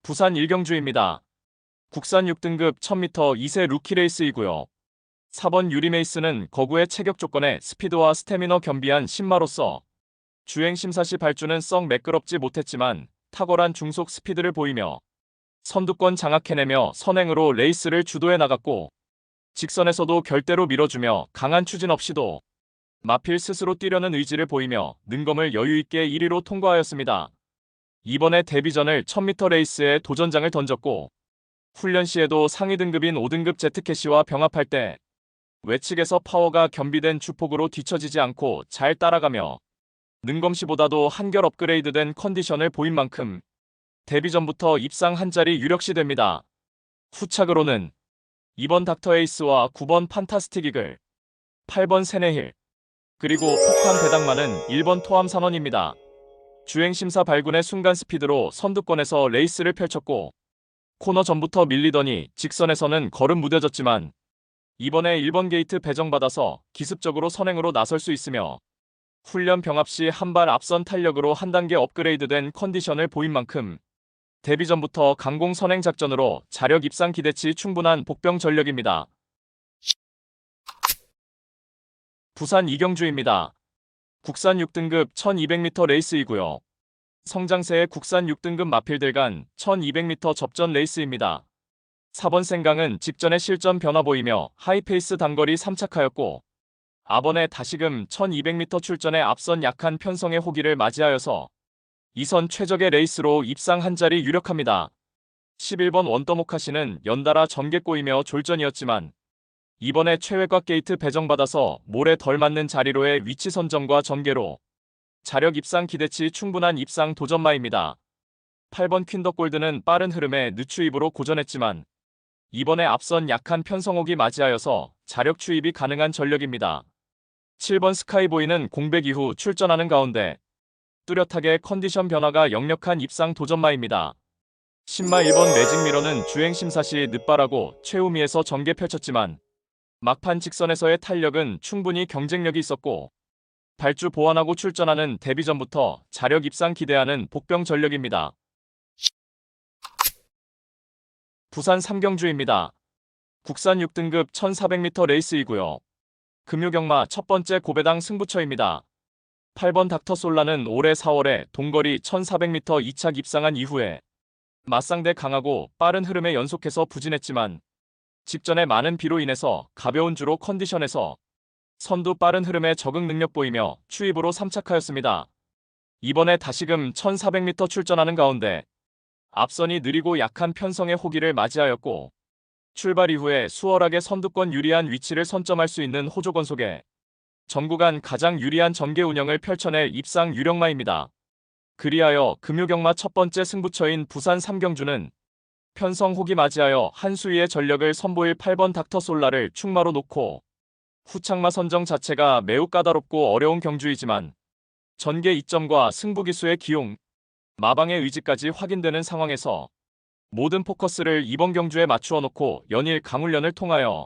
부산 일경주입니다. 국산 6등급 1000m 2세 루키 레이스이고요. 4번 유리메이스는 거구의 체격 조건에 스피드와 스태미너 겸비한 신마로서 주행 심사 시 발주는 썩 매끄럽지 못했지만 탁월한 중속 스피드를 보이며 선두권 장악해내며 선행으로 레이스를 주도해 나갔고, 직선에서도 결대로 밀어주며 강한 추진 없이도 마필 스스로 뛰려는 의지를 보이며 능검을 여유있게 1위로 통과하였습니다. 이번에 데뷔전을 1000m 레이스에 도전장을 던졌고, 훈련 시에도 상위 등급인 5등급 제트캐시와 병합할 때 외측에서 파워가 겸비된 주폭으로 뒤처지지 않고 잘 따라가며 능검시보다도 한결 업그레이드된 컨디션을 보인 만큼 데뷔전부터 입상 한 자리 유력시 됩니다. 후착으로는 2번 닥터 에이스와 9번 판타스틱 이글, 8번 세네힐, 그리고 폭탄 배당만은 1번 토암 산원입니다. 주행심사 발군의 순간 스피드로 선두권에서 레이스를 펼쳤고, 코너 전부터 밀리더니 직선에서는 걸음 무뎌졌지만 이번에 1번 게이트 배정받아서 기습적으로 선행으로 나설 수 있으며 훈련 병합 시 한 발 앞선 탄력으로 한 단계 업그레이드된 컨디션을 보인 만큼 데뷔전부터 강공 선행 작전으로 자력 입상 기대치 충분한 복병 전력입니다. 부산 이경주입니다. 국산 6등급 1200m 레이스이고요. 성장세의 국산 6등급 마필들 간 1200m 접전 레이스입니다. 4번 생강은 직전에 실전 변화 보이며 하이페이스 단거리 3착하였고, 아번에 다시금 1200m 출전에 앞선 약한 편성의 호기를 맞이하여서 2선 최적의 레이스로 입상 한 자리 유력합니다. 11번 원더모카시는 연달아 전개 꼬이며 졸전이었지만 이번에 최외곽 게이트 배정받아서 몰에 덜 맞는 자리로의 위치 선정과 전개로 자력 입상 기대치 충분한 입상 도전마입니다. 8번 퀸더골드는 빠른 흐름에 늦추입으로 고전했지만 이번에 앞선 약한 편성옥이 맞이하여서 자력 추입이 가능한 전력입니다. 7번 스카이보이는 공백 이후 출전하는 가운데 뚜렷하게 컨디션 변화가 역력한 입상 도전마입니다. 신마 1번 매직미러는 주행심사 시 늦발하고 최우미에서 전개 펼쳤지만 막판 직선에서의 탄력은 충분히 경쟁력이 있었고, 발주 보완하고 출전하는 데뷔전부터 자력 입상 기대하는 복병 전력입니다. 부산 삼경주입니다. 국산 6등급 1400m 레이스이고요. 금요경마 첫 번째 고배당 승부처입니다. 8번 닥터솔라는 올해 4월에 동거리 1400m 2착 입상한 이후에 맞상대 강하고 빠른 흐름에 연속해서 부진했지만 직전에 많은 비로 인해서 가벼운 주로 컨디션에서 선두 빠른 흐름에 적응 능력 보이며 추입으로 3착하였습니다. 이번에 다시금 1400m 출전하는 가운데 앞선이 느리고 약한 편성의 호기를 맞이하였고, 출발 이후에 수월하게 선두권 유리한 위치를 선점할 수 있는 호조건 속에 전 구간 가장 유리한 전개 운영을 펼쳐낼 입상 유력마입니다. 그리하여 금요경마 첫 번째 승부처인 부산 삼경주는 편성 호기 맞이하여 한 수위의 전력을 선보일 8번 닥터솔라를 축마로 놓고, 후착마 선정 자체가 매우 까다롭고 어려운 경주이지만 전개 이점과 승부기수의 기용, 마방의 의지까지 확인되는 상황에서 모든 포커스를 이번 경주에 맞추어 놓고 연일 강훈련을 통하여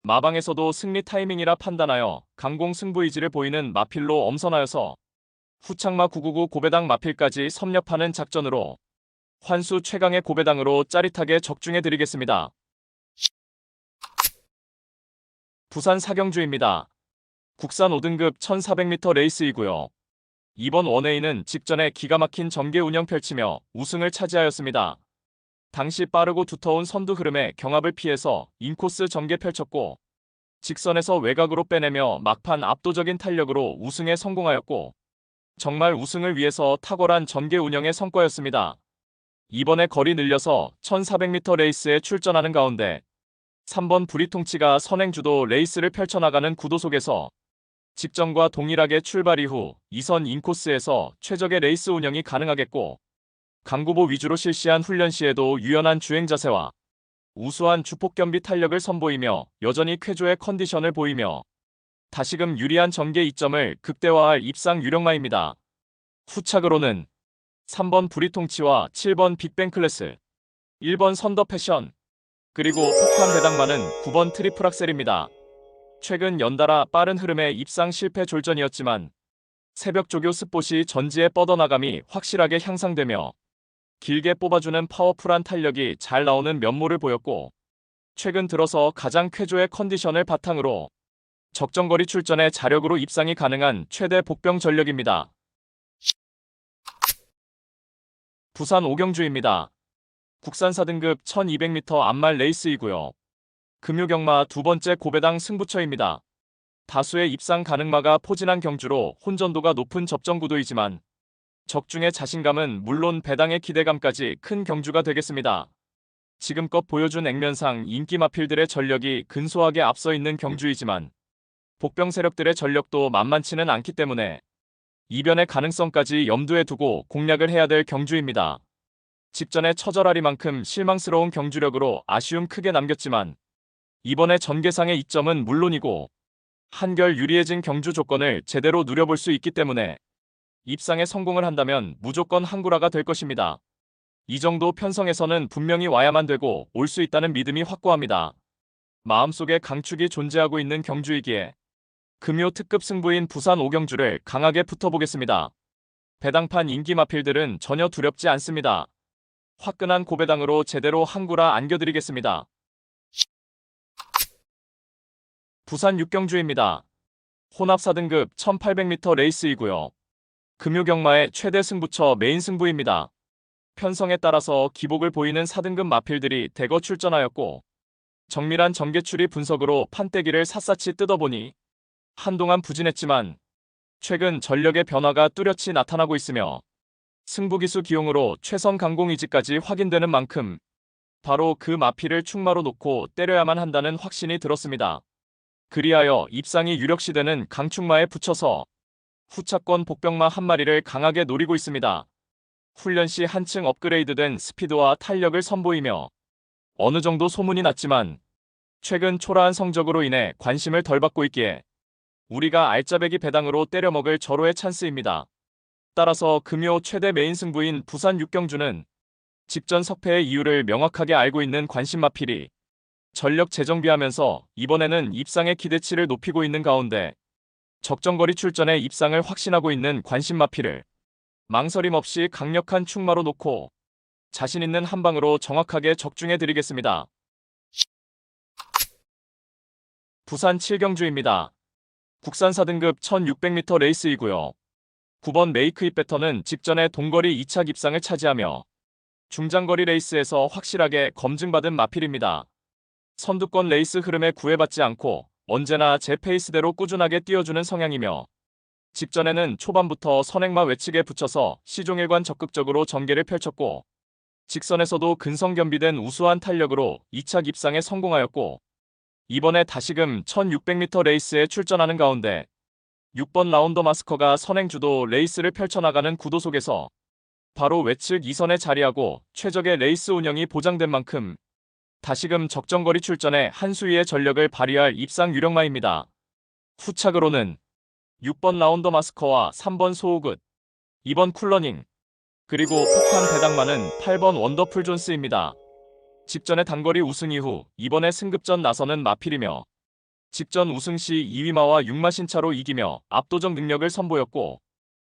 마방에서도 승리 타이밍이라 판단하여 강공 승부 의지를 보이는 마필로 엄선하여서 후착마 999 고배당 마필까지 섭렵하는 작전으로 환수 최강의 고배당으로 짜릿하게 적중해드리겠습니다. 부산 사경주입니다. 국산 5등급 1400m 레이스이고요. 이번 원웨이는 직전에 기가 막힌 전개 운영 펼치며 우승을 차지하였습니다. 당시 빠르고 두터운 선두 흐름에 경합을 피해서 인코스 전개 펼쳤고, 직선에서 외곽으로 빼내며 막판 압도적인 탄력으로 우승에 성공하였고, 정말 우승을 위해서 탁월한 전개 운영의 성과였습니다. 이번에 거리 늘려서 1400m 레이스에 출전하는 가운데 3번 브리통치가 선행주도 레이스를 펼쳐나가는 구도 속에서 직전과 동일하게 출발 이후 2선 인코스에서 최적의 레이스 운영이 가능하겠고, 강구보 위주로 실시한 훈련 시에도 유연한 주행 자세와 우수한 주폭 겸비 탄력을 선보이며 여전히 쾌조의 컨디션을 보이며 다시금 유리한 전개 이점을 극대화할 입상 유력마입니다. 후착으로는 3번 브리통치와 7번 빅뱅 클래스, 1번 선더 패션, 그리고 폭탄 배당만은 9번 트리플 악셀입니다. 최근 연달아 빠른 흐름의 입상 실패 졸전이었지만 새벽 조교 스폿이 전지에 뻗어나감이 확실하게 향상되며 길게 뽑아주는 파워풀한 탄력이 잘 나오는 면모를 보였고, 최근 들어서 가장 쾌조의 컨디션을 바탕으로 적정거리 출전에 자력으로 입상이 가능한 최대 복병 전력입니다. 부산 오경주입니다. 국산 4등급 1200m 암말 레이스이고요. 금요경마 두 번째 고배당 승부처입니다. 다수의 입상 가능마가 포진한 경주로 혼전도가 높은 접전구도이지만 적중의 자신감은 물론 배당의 기대감까지 큰 경주가 되겠습니다. 지금껏 보여준 액면상 인기 마필들의 전력이 근소하게 앞서 있는 경주이지만 복병 세력들의 전력도 만만치는 않기 때문에 이변의 가능성까지 염두에 두고 공략을 해야 될 경주입니다. 직전에 처절하리만큼 실망스러운 경주력으로 아쉬움 크게 남겼지만 이번에 전개상의 이점은 물론이고 한결 유리해진 경주 조건을 제대로 누려볼 수 있기 때문에 입상에 성공을 한다면 무조건 항구라가 될 것입니다. 이 정도 편성에서는 분명히 와야만 되고 올 수 있다는 믿음이 확고합니다. 마음속에 강축이 존재하고 있는 경주이기에 금요 특급 승부인 부산 오경주를 강하게 붙어보겠습니다. 배당판 인기 마필들은 전혀 두렵지 않습니다. 화끈한 고배당으로 제대로 항구라 안겨드리겠습니다. 부산 육경주입니다. 혼합 4등급 1800m 레이스이고요. 금요경마의 최대 승부처 메인 승부입니다. 편성에 따라서 기복을 보이는 4등급 마필들이 대거 출전하였고 정밀한 전개추리 분석으로 판때기를 샅샅이 뜯어보니 한동안 부진했지만 최근 전력의 변화가 뚜렷이 나타나고 있으며 승부기수 기용으로 최선 강공 의지까지 확인되는 만큼 바로 그 마필을 충마로 놓고 때려야만 한다는 확신이 들었습니다. 그리하여 입상이 유력시되는 강충마에 붙여서 후차권 복병마 한 마리를 강하게 노리고 있습니다. 훈련 시 한층 업그레이드된 스피드와 탄력을 선보이며 어느 정도 소문이 났지만 최근 초라한 성적으로 인해 관심을 덜 받고 있기에 우리가 알짜배기 배당으로 때려먹을 절호의 찬스입니다. 따라서 금요 최대 메인 승부인 부산 육경주는 직전 석패의 이유를 명확하게 알고 있는 관심마필이 전력 재정비하면서 이번에는 입상의 기대치를 높이고 있는 가운데 적정거리 출전에 입상을 확신하고 있는 관심마필을 망설임 없이 강력한 충마로 놓고 자신 있는 한 방으로 정확하게 적중해드리겠습니다. 부산 7경주입니다. 국산 4등급 1600m 레이스이고요. 9번 메이크잇 배터는 직전에 동거리 2차 입상을 차지하며 중장거리 레이스에서 확실하게 검증받은 마필입니다. 선두권 레이스 흐름에 구애받지 않고 언제나 제 페이스대로 꾸준하게 뛰어주는 성향이며 직전에는 초반부터 선행마 외측에 붙여서 시종일관 적극적으로 전개를 펼쳤고 직선에서도 근성겸비된 우수한 탄력으로 2차 입상에 성공하였고 이번에 다시금 1600m 레이스에 출전하는 가운데 6번 라운더 마스커가 선행주도 레이스를 펼쳐나가는 구도 속에서 바로 외측 2선에 자리하고 최적의 레이스 운영이 보장된 만큼 다시금 적정거리 출전에 한 수위의 전력을 발휘할 입상 유력마입니다. 후착으로는 6번 라운더 마스커와 3번 소우굿, 2번 쿨러닝, 그리고 폭탄 배당마는 8번 원더풀 존스입니다. 직전의 단거리 우승 이후 이번에 승급전 나서는 마필이며 직전 우승 시 2위마와 6마 신차로 이기며 압도적 능력을 선보였고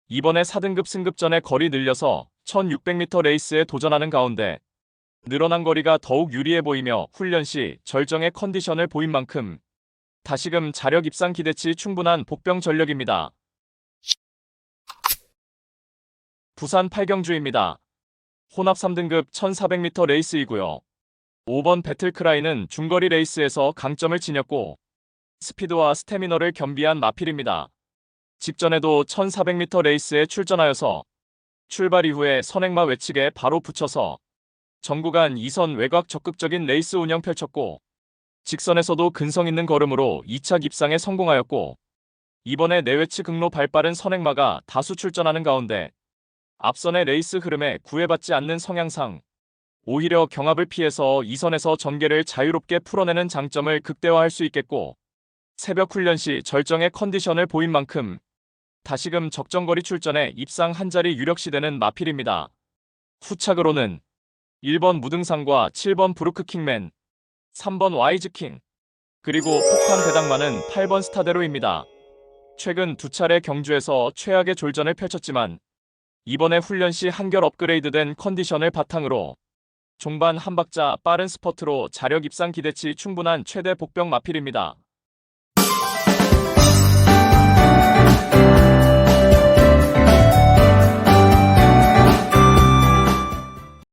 이번에 4등급 승급전에 거리 늘려서 1600m 레이스에 도전하는 가운데 늘어난 거리가 더욱 유리해 보이며 훈련 시 절정의 컨디션을 보인 만큼 다시금 자력 입상 기대치 충분한 복병 전력입니다. 부산 8경주입니다. 혼합 3등급 1400m 레이스이고요. 5번 배틀크라이는 중거리 레이스에서 강점을 지녔고 스피드와 스태미너를 겸비한 마필입니다. 직전에도 1400m 레이스에 출전하여서 출발 이후에 선행마 외측에 바로 붙여서 전구간 2선 외곽 적극적인 레이스 운영 펼쳤고 직선에서도 근성 있는 걸음으로 2차 입상에 성공하였고 이번에 내외측 극로 발빠른 선행마가 다수 출전하는 가운데 앞선의 레이스 흐름에 구애받지 않는 성향상 오히려 경합을 피해서 2선에서 전개를 자유롭게 풀어내는 장점을 극대화할 수 있겠고 새벽 훈련 시 절정의 컨디션을 보인 만큼 다시금 적정거리 출전에 입상 한 자리 유력시되는 마필입니다. 후착으로는 1번 무등산과 7번 브루크 킹맨, 3번 와이즈킹, 그리고 폭탄 배당마는 8번 스타데로입니다. 최근 두 차례 경주에서 최악의 졸전을 펼쳤지만 이번에 훈련 시 한결 업그레이드된 컨디션을 바탕으로 종반 한 박자 빠른 스퍼트로 자력 입상 기대치 충분한 최대 복병 마필입니다.